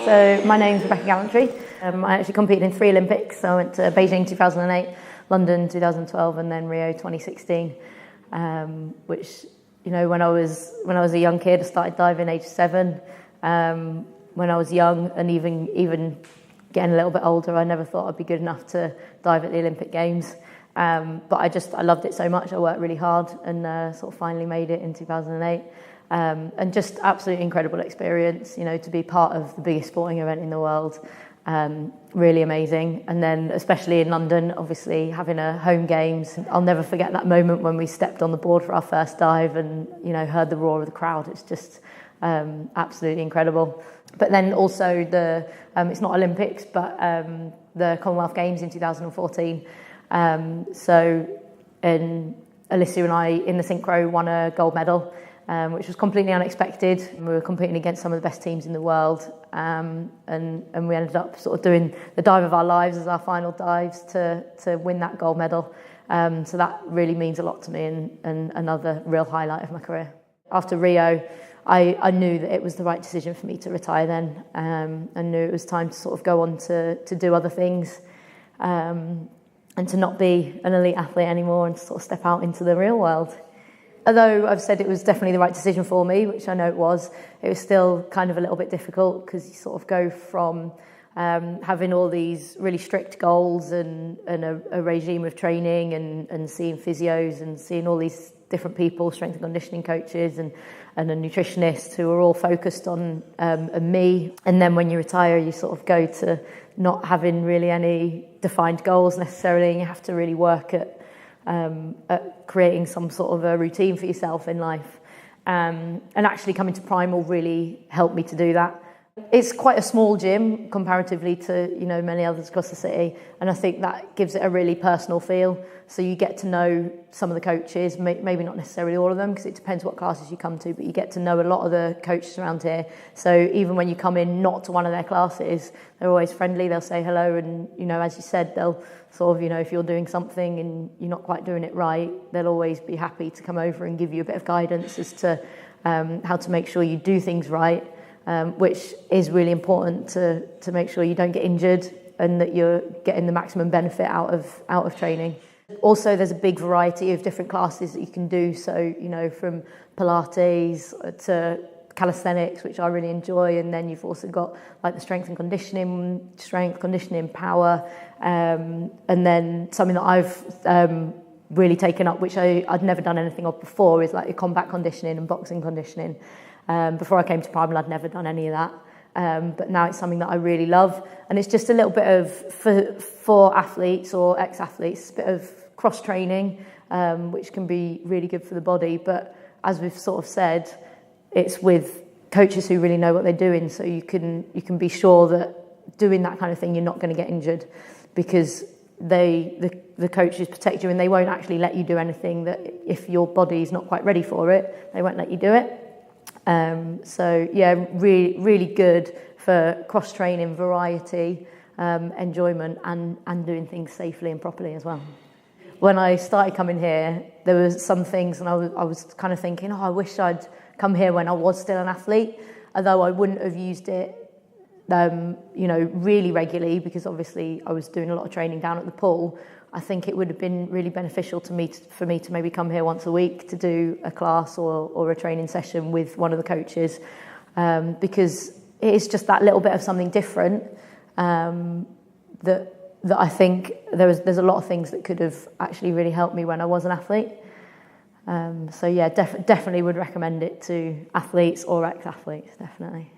So my name's Gallantree. I actually competed in 3 Olympics. So I went to Beijing 2008, London 2012, and then Rio 2016. Which, you know, when I was a young kid, I started diving age 7. When I was young and even getting a little bit older, I never thought I'd be good enough to dive at the Olympic Games. But I loved it so much. I worked really hard and sort of finally made it in 2008. And just absolutely incredible experience, you know, to be part of the biggest sporting event in the world. Really amazing. And then especially in London, obviously having a home games. I'll never forget that moment when we stepped on the board for our first dive and, you know, heard the roar of the crowd. It's just absolutely incredible. But then also it's not Olympics, but the Commonwealth Games in 2014. So Alicia and I in the synchro won a gold medal, which was completely unexpected. We were competing against some of the best teams in the world, and we ended up sort of doing the dive of our lives as our final dives to win that gold medal. So that really means a lot to me and another real highlight of my career. After Rio, I knew that it was the right decision for me to retire then. I knew it was time to sort of go on to do other things, and to not be an elite athlete anymore and to sort of step out into the real world. Although I've said it was definitely the right decision for me, which I know it was still kind of a little bit difficult because you sort of go from having all these really strict goals and a regime of training and seeing physios and seeing all these different people, strength and conditioning coaches and a nutritionist who are all focused on me. And then when you retire, you sort of go to not having really any defined goals necessarily, and you have to really work at creating some sort of a routine for yourself in life. And actually coming to Primal really helped me to do that. It's quite a small gym comparatively to, you know, many others across the city, and I think that gives it a really personal feel. So you get to know some of the coaches, maybe not necessarily all of them because it depends what classes you come to, but you get to know a lot of the coaches around here. So even when you come in not to one of their classes, they're always friendly, they'll say hello, and, you know, as you said, they'll sort of, you know, if you're doing something and you're not quite doing it right, they'll always be happy to come over and give you a bit of guidance as to how to make sure you do things right. Which is really important to make sure you don't get injured and that you're getting the maximum benefit out of training. Also, there's a big variety of different classes that you can do. So, you know, from Pilates to calisthenics, which I really enjoy, and then you've also got like the strength conditioning, power, and then something that I've really taken up, which I'd never done anything of before, is like your combat conditioning and boxing conditioning. Before I came to Primal, I'd never done any of that. But now it's something that I really love. And it's just a little bit of, for athletes or ex-athletes, a bit of cross-training, which can be really good for the body. But as we've sort of said, it's with coaches who really know what they're doing. So you can be sure that doing that kind of thing, you're not going to get injured because the coaches protect you and they won't actually let you do anything that if your body's not quite ready for it, they won't let you do it. So yeah, really good for cross-training, variety, enjoyment and doing things safely and properly as well. When I started coming here, there was some things and I was kind of thinking, I wish I'd come here when I was still an athlete, although I wouldn't have used it you know, really regularly because obviously I was doing a lot of training down at the pool. I think it would have been really beneficial for me to maybe come here once a week to do a class or a training session with one of the coaches, because it is just that little bit of something different that I think there's a lot of things that could have actually really helped me when I was an athlete. So yeah, definitely would recommend it to athletes or ex-athletes, definitely.